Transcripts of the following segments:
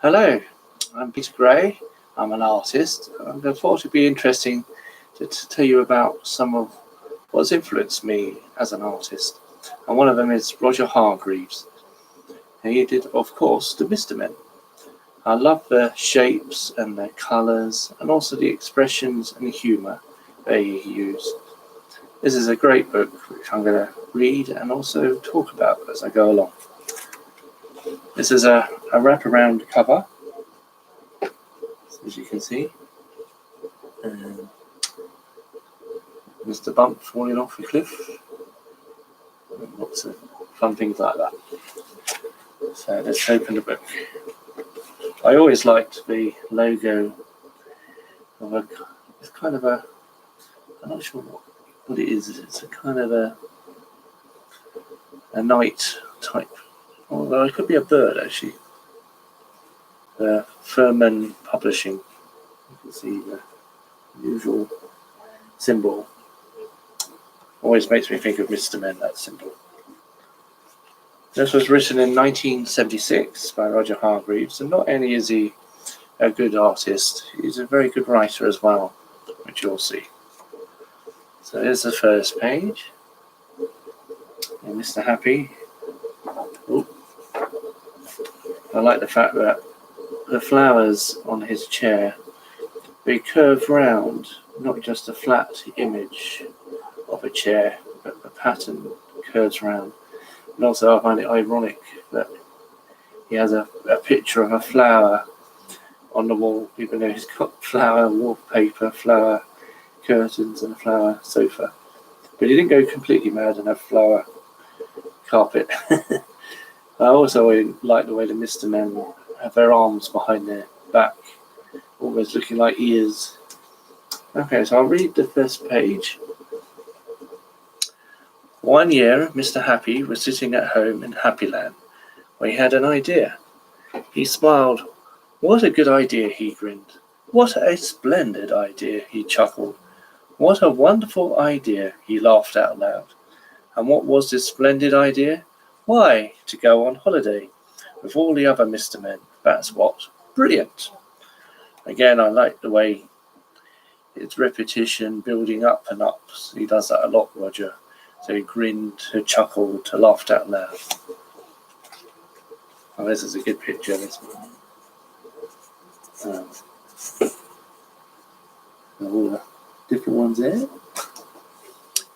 Hello, I'm Peter Gray. I'm an artist. I thought it'd be interesting to tell you about some of what's influenced me as an artist. And one of them is Roger Hargreaves. He did, of course, the Mr. Men. I love the shapes and the colours and also the expressions and the humour they used. This is a great book which I'm going to read and also talk about as I go along. This is a wraparound cover, as you can see. Mr. Bump falling off a cliff. Lots of fun things like that. So let's open the book. I always liked the logo of it's kind of I'm not sure what it is. It's a kind of a knight type, although it could be a bird actually. Furman Publishing. You can see the usual symbol. Always makes me think of Mr. Men, that symbol. This was written in 1976 by Roger Hargreaves, and not only is he a good artist, he's a very good writer as well, which you'll see. So here's the first page. And Mr. Happy. Ooh. I like the fact that the flowers on his chair, they curve round, not just a flat image of a chair, but the pattern curves round. And also I find it ironic that he has a picture of a flower on the wall, even though he's got flower wallpaper, flower curtains and a flower sofa. But he didn't go completely mad and have flower carpet. I also like the way the Mr. Men have their arms behind their back, almost looking like ears. Okay, so I'll read the first page. One year, Mr. Happy was sitting at home in Happyland, where he had an idea. He smiled. What a good idea, he grinned. What a splendid idea, he chuckled. What a wonderful idea, he laughed out loud. And what was this splendid idea? Why, to go on holiday with all the other Mr. Men. That's what. Brilliant. Again, I like the way it's repetition, building up and up. He does that a lot, Roger. So he grinned, he chuckled, he laughed out loud. Oh, this is a good picture, this one. All the different ones there.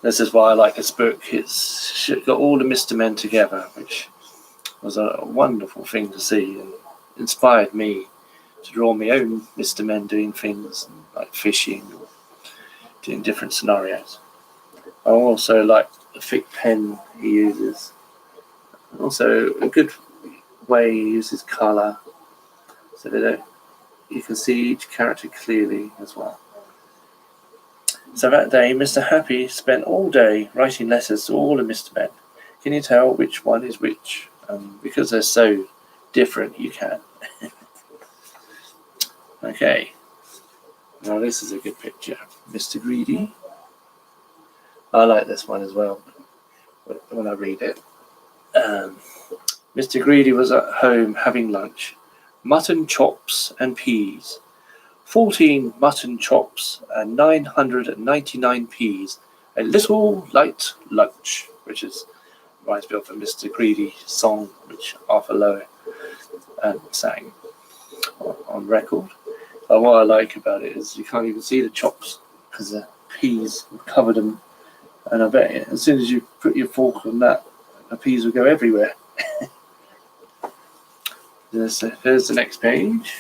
This is why I like this book. It's got all the Mr. Men together, which was a wonderful thing to see and inspired me to draw my own Mr. Men doing things like fishing or doing different scenarios. I also like the thick pen he uses. Also a good way he uses colour so that you can see each character clearly as well. So that day, Mr. Happy spent all day writing letters to all the Mr. Men. Can you tell which one is which? Because they're so different, you can. Okay. Now this is a good picture. Mr. Greedy. I like this one as well when I read it. Mr. Greedy was at home having lunch. Mutton chops and peas. 14 mutton chops and 999 peas. A little light lunch, which reminds me of a Mr. Greedy song which Arthur Lowe sang on record. But what I like about it is you can't even see the chops because the peas covered them. And I bet as soon as you put your fork on that, the peas will go everywhere. Here's the next page.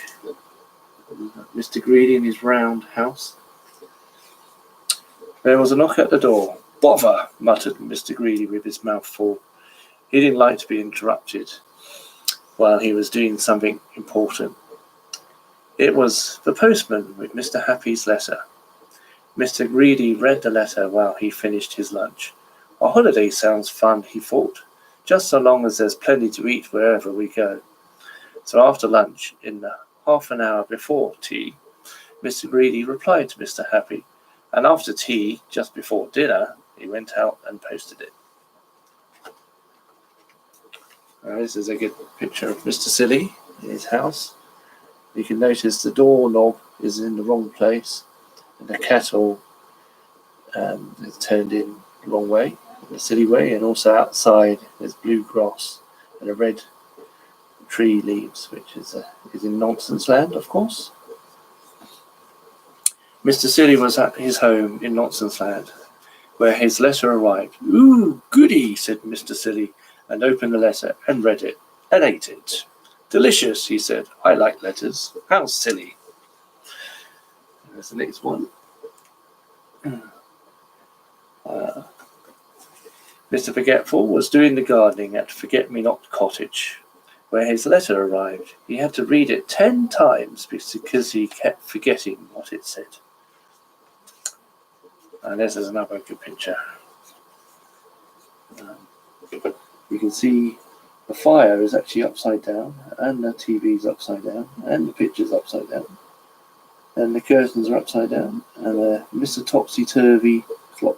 Mr. Greedy in his round house. There was a knock at the door. Bother, muttered Mr. Greedy with his mouth full. He didn't like to be interrupted while he was doing something important. It was the postman with Mr. Happy's letter. Mr. Greedy read the letter while he finished his lunch. A holiday sounds fun, he thought, just so long as there's plenty to eat wherever we go. So after lunch, in the half an hour before tea, Mr. Greedy replied to Mr. Happy, and after tea, just before dinner, he went out and posted it. This is a good picture of Mr. Silly in his house. You can notice the doorknob is in the wrong place, and the kettle is turned in the wrong way, the silly way, and also outside there's blue grass and a red tree leaves, which is in Nonsense Land, of course. Mr. Silly was at his home in Nonsense Land, where his letter arrived. "Ooh, goody," said Mr. Silly, and opened the letter and read it and ate it. "Delicious," he said. "I like letters. How silly." There's the next one. Mr. Forgetful was doing the gardening at Forget-Me-Not Cottage, where his letter arrived. He had to read it 10 times because he kept forgetting what it said. And this is another good picture. You can see the fire is actually upside down, and the TV's upside down, and the picture's upside down, and the curtains are upside down, and a Mr. Topsy-Turvy clock.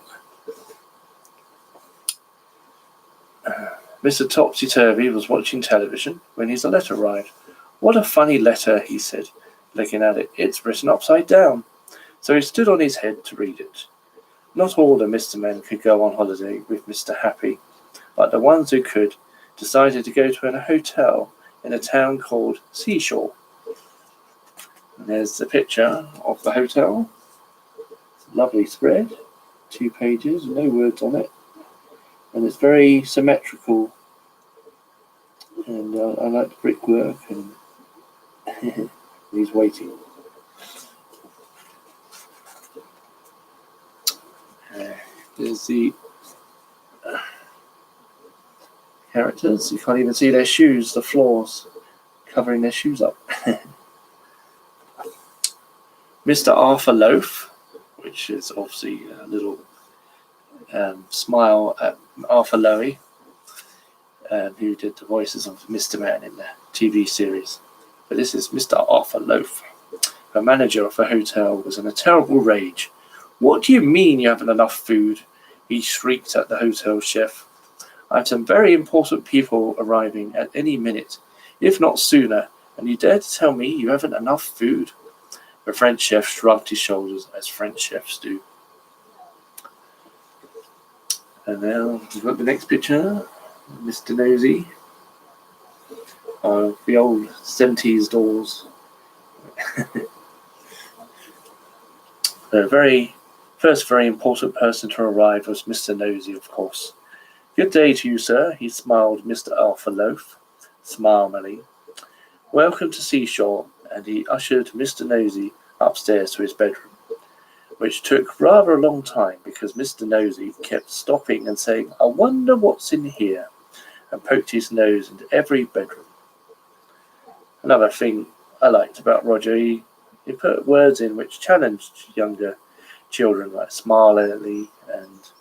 Mr. Topsy-Turvy was watching television when his letter arrived. "What a funny letter," he said, looking at it. "It's written upside down." So he stood on his head to read it. Not all the Mr. Men could go on holiday with Mr. Happy, but the ones who could decided to go to a hotel in a town called Seashore. And there's the picture of the hotel. It's a lovely spread, 2 pages, no words on it. And it's very symmetrical. And I like the brickwork, and he's waiting. There's the characters. You can't even see their shoes, the floors covering their shoes up. Mr. Arthur Loaf, which is obviously a little smile at Arthur Lowe, who did the voices of Mr. Man in the TV series. But this is Mr. Arthur Loaf. The manager of the hotel was in a terrible rage. "What do you mean you haven't enough food?" he shrieked at the hotel chef. "I have some very important people arriving at any minute, if not sooner, and you dare to tell me you haven't enough food?" The French chef shrugged his shoulders, as French chefs do. And now we've got the next picture, Mr. Nosy. The old 70s dolls. The first very important person to arrive was Mr. Nosy, of course. "Good day to you, sir," he smiled, Mr. Arthur Loaf, smilingly. "Welcome to Seashore," and he ushered Mr. Nosy upstairs to his bedroom, which took rather a long time because Mr. Nosy kept stopping and saying, "I wonder what's in here," and poked his nose into every bedroom. Another thing I liked about Roger, he put words in which challenged younger children, like smilingly, and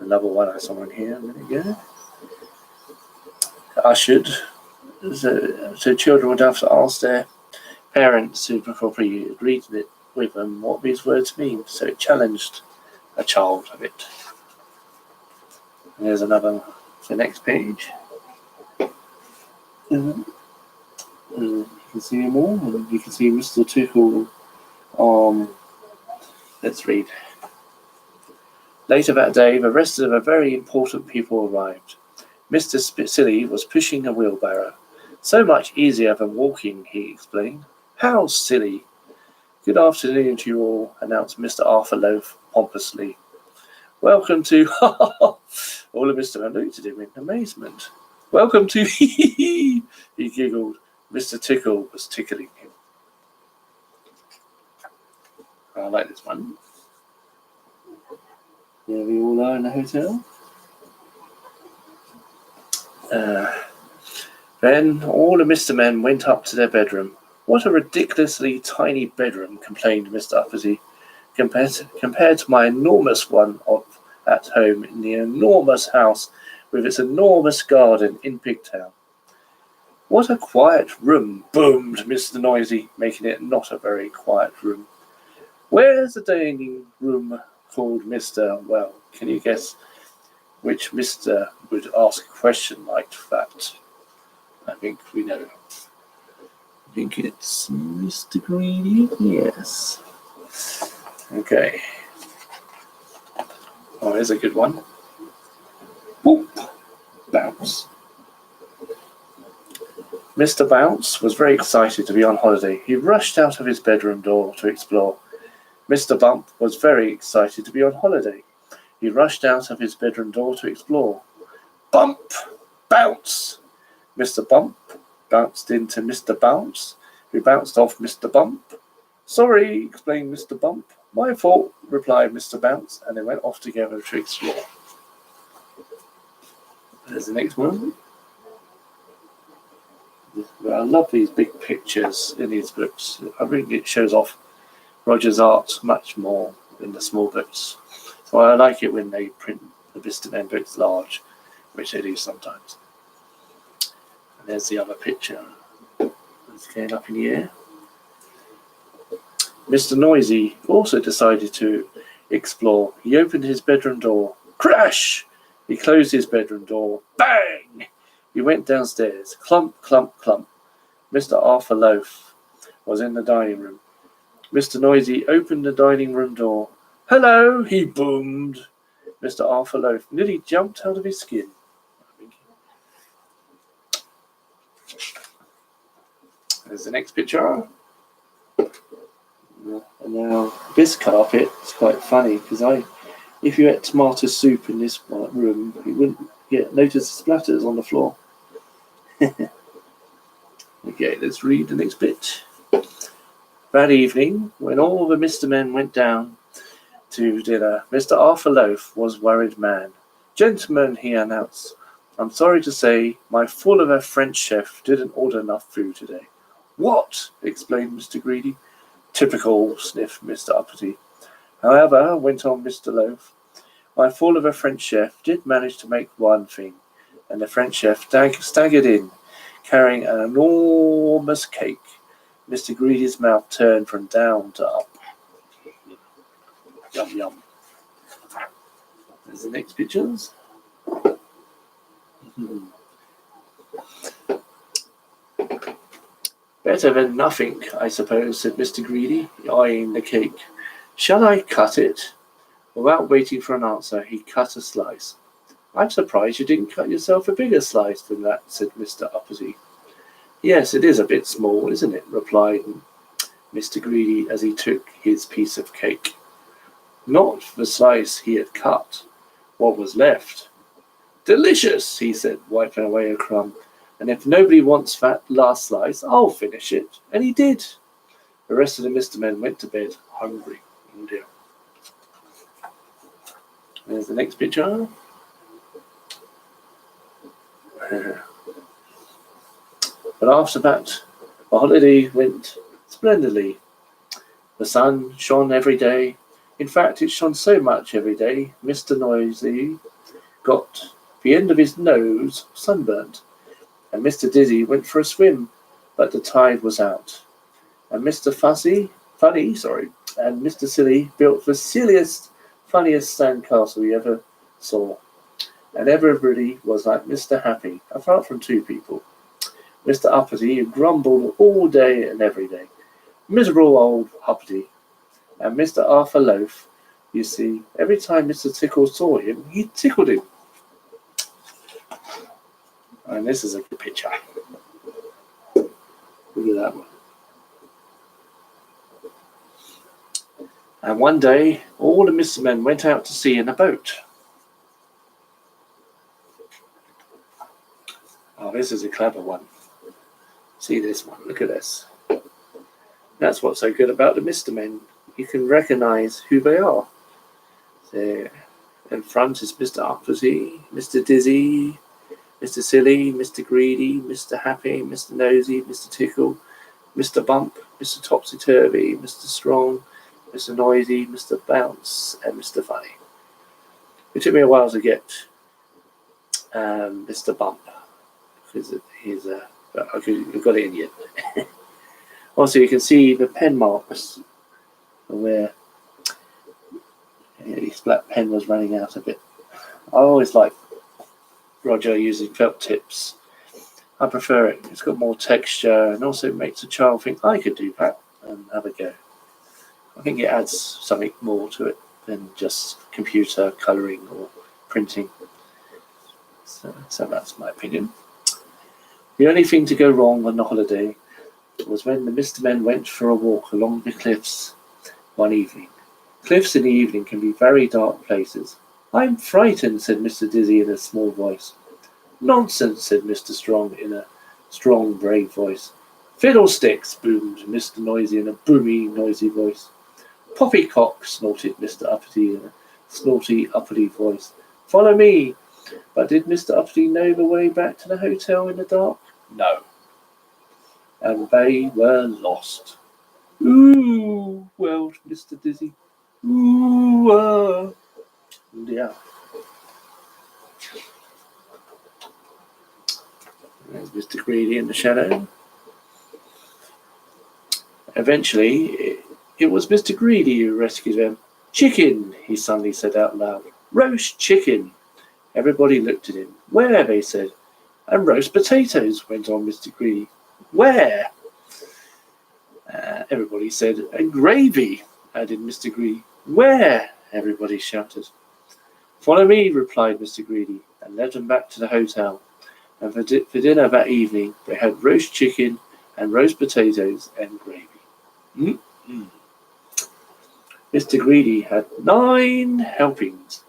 another one I saw in here a minute ago. Ushered, so children would have to ask their parents who probably agreed with them what these words mean. So it challenged a child a bit. And there's the next page. You can see them all, and you can see Mr. Tickle. Let's read. Later that day, the rest of the very important people arrived. Mr. Silly was pushing a wheelbarrow. "So much easier than walking," he explained. "How silly!" "Good afternoon to you all," announced Mr. Arthur Loaf pompously. "Welcome to..." All of Mr. Man looked at him in amazement. "Welcome to..." He giggled. Mr. Tickle was tickling him. I like this one. There we all are in the hotel. Then all the Mr. Men went up to their bedroom. "What a ridiculously tiny bedroom," complained Mr. Uppity, compared to my enormous one at home in the enormous house with its enormous garden in Pigtown. "What a quiet room," boomed Mr. Noisy, making it not a very quiet room. "Where's the dining room called Mr. Well, can you guess which Mr. would ask a question like that? I think we know. I think it's Mr. Greedy. Yes. Okay. Oh, here's a good one. Whoop! Bounce. Mr. Bounce was very excited to be on holiday. He rushed out of his bedroom door to explore. Mr. Bump was very excited to be on holiday. He rushed out of his bedroom door to explore. Bump! Bounce! Mr. Bump bounced into Mr. Bounce, who bounced off Mr. Bump. Sorry, explained Mr. Bump. My fault, replied Mr. Bounce, and they went off together to explore. There's the next one. I love these big pictures in these books. I think it shows off Roger's art much more than the small books. So I like it when they print the Mr. Men books large, which they do sometimes. And there's the other picture. It's going up in the air. Mr. Noisy also decided to explore. He opened his bedroom door. Crash! He closed his bedroom door. Bang! He went downstairs. Clump, clump, clump. Mr. Arthur Loaf was in the dining room. Mr. Noisy opened the dining room door. Hello, he boomed. Mr. Arthur Loaf nearly jumped out of his skin. There's the next picture. And now this carpet is quite funny because if you ate tomato soup in this room, you wouldn't notice the splatters on the floor. Okay, let's read the next bit. That evening, when all the Mr. Men went down to dinner, Mr. Arthur Loaf was worried man. Gentlemen, he announced, I'm sorry to say my full-of-a French chef didn't order enough food today. What? Explained Mr. Greedy. Typical, sniffed Mr. Uppity. However, went on Mr. Loaf, my full-of-a French chef did manage to make one thing, and the French chef staggered in, carrying an enormous cake. Mr. Greedy's mouth turned from down to up. Yum, yum. There's the next pictures. Better than nothing, I suppose, said Mr. Greedy, eyeing the cake. Shall I cut it? Without waiting for an answer, he cut a slice. I'm surprised you didn't cut yourself a bigger slice than that, said Mr. Uppity. Yes, it is a bit small, isn't it? Replied Mr. Greedy as he took his piece of cake. Not the slice he had cut. What was left? Delicious, he said, wiping away a crumb. And if nobody wants that last slice, I'll finish it. And he did. The rest of the Mr. Men went to bed hungry. Oh dear. There's the next picture. But after that, the holiday went splendidly. The sun shone every day. In fact, it shone so much every day, Mr. Noisy got the end of his nose sunburnt. And Mr. Dizzy went for a swim, but the tide was out. And Mr. Funny, and Mr. Silly built the silliest, funniest sandcastle you ever saw. And everybody was like Mr. Happy, apart from two people. Mr. Uppity, who grumbled all day and every day. Miserable old Uppity. And Mr. Arthur Loaf, you see, every time Mr. Tickle saw him, he tickled him. And this is a good picture. Look at that one. And one day, all the Mr. Men went out to sea in a boat. Oh, this is a clever one. See this one. Look at this. That's what's so good about the Mr. Men. You can recognize who they are. So, in front is Mr. Uppity, Mr. Dizzy, Mr. Silly, Mr. Greedy, Mr. Happy, Mr. Nosy, Mr. Tickle, Mr. Bump, Mr. Topsy-Turvy, Mr. Strong, Mr. Noisy, Mr. Bounce, and Mr. Funny. It took me a while to get Mr. Bump, because he's but I got it in yet. Also, you can see the pen marks where his black pen was running out a bit. I always like Roger using felt tips I prefer it. It's got more texture and also makes a child think I could do that and have a go. I think it adds something more to it than just computer colouring or printing. So that's my opinion. The only thing to go wrong on the holiday was when the Mr. Men went for a walk along the cliffs one evening. Cliffs in the evening can be very dark places. I'm frightened, said Mr. Dizzy in a small voice. Nonsense, said Mr. Strong in a strong, brave voice. Fiddlesticks, boomed Mr. Noisy in a boomy, noisy voice. Poppycock, snorted Mr. Uppity in a snorty, uppity voice. Follow me. But did Mr. Uppity know the way back to the hotel in the dark? No. And they were lost. Ooh, wailed Mr. Dizzy. Ooh, yeah. There's Mr. Greedy in the shadow. Eventually, it was Mr. Greedy who rescued them. Chicken, he suddenly said out loud. Roast chicken. Everybody looked at him. Where, they said. And roast potatoes, went on Mr. Greedy. Where? Everybody said. And gravy, added Mr. Greedy. Where? Everybody shouted. Follow me, replied Mr. Greedy, and led them back to the hotel. And for dinner that evening, they had roast chicken and roast potatoes and gravy. Mm-mm. Mr. Greedy had 9 helpings.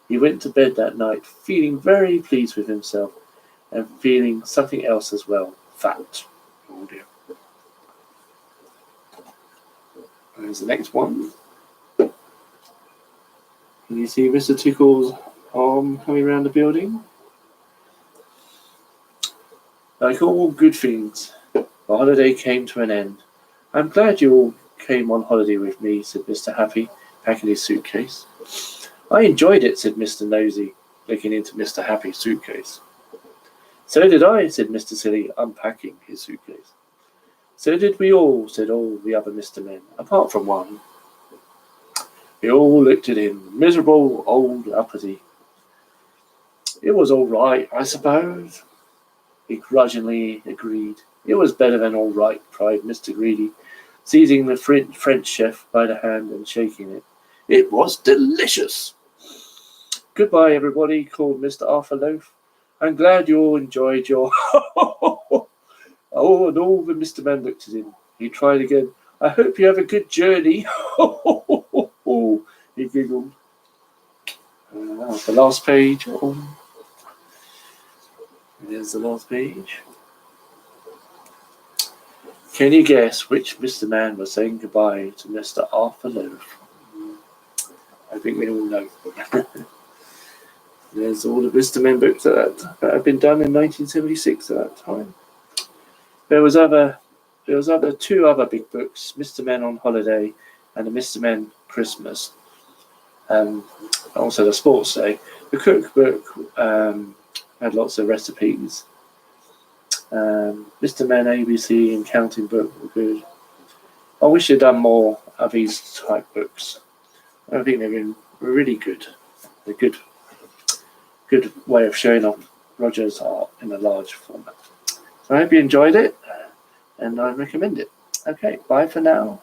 He went to bed that night feeling very pleased with himself and feeling something else as well, fat. Oh dear. There's the next one. Can you see Mr. Tickle's arm coming around the building? Like all good things, the holiday came to an end. I'm glad you all came on holiday with me, said Mr. Happy, packing his suitcase. I enjoyed it, said Mr. Nosy, looking into Mr. Happy's suitcase. So did I, said Mr. Silly, unpacking his suitcase. So did we all, said all the other Mr. Men, apart from one. They all looked at him, miserable old uppity. It was all right, I suppose, he grudgingly agreed. It was better than all right, cried Mr. Greedy, seizing the French chef by the hand and shaking it. It was delicious. Goodbye, everybody, called Mr. Arthur Loaf. I'm glad you all enjoyed your... Oh, and all the Mr. Men looked at him. He tried again. I hope you have a good journey. He giggled. The last page. Oh. There's the last page. Can you guess which Mr. Man was saying goodbye to Mr. Arthur Loaf? I think we all know. There's all the Mr. Men books that had been done in 1976 at that time. There was 2 other big books, Mr. Men on Holiday and the Mr. Men Christmas. Also the Sports Day. The cookbook had lots of recipes. Mr. Men ABC and Counting Book were good. I wish they'd done more of these type books. I think they've been really good. They're good way of showing off Roger's art in a large format. So I hope you enjoyed it, and I recommend it. Okay, bye for now.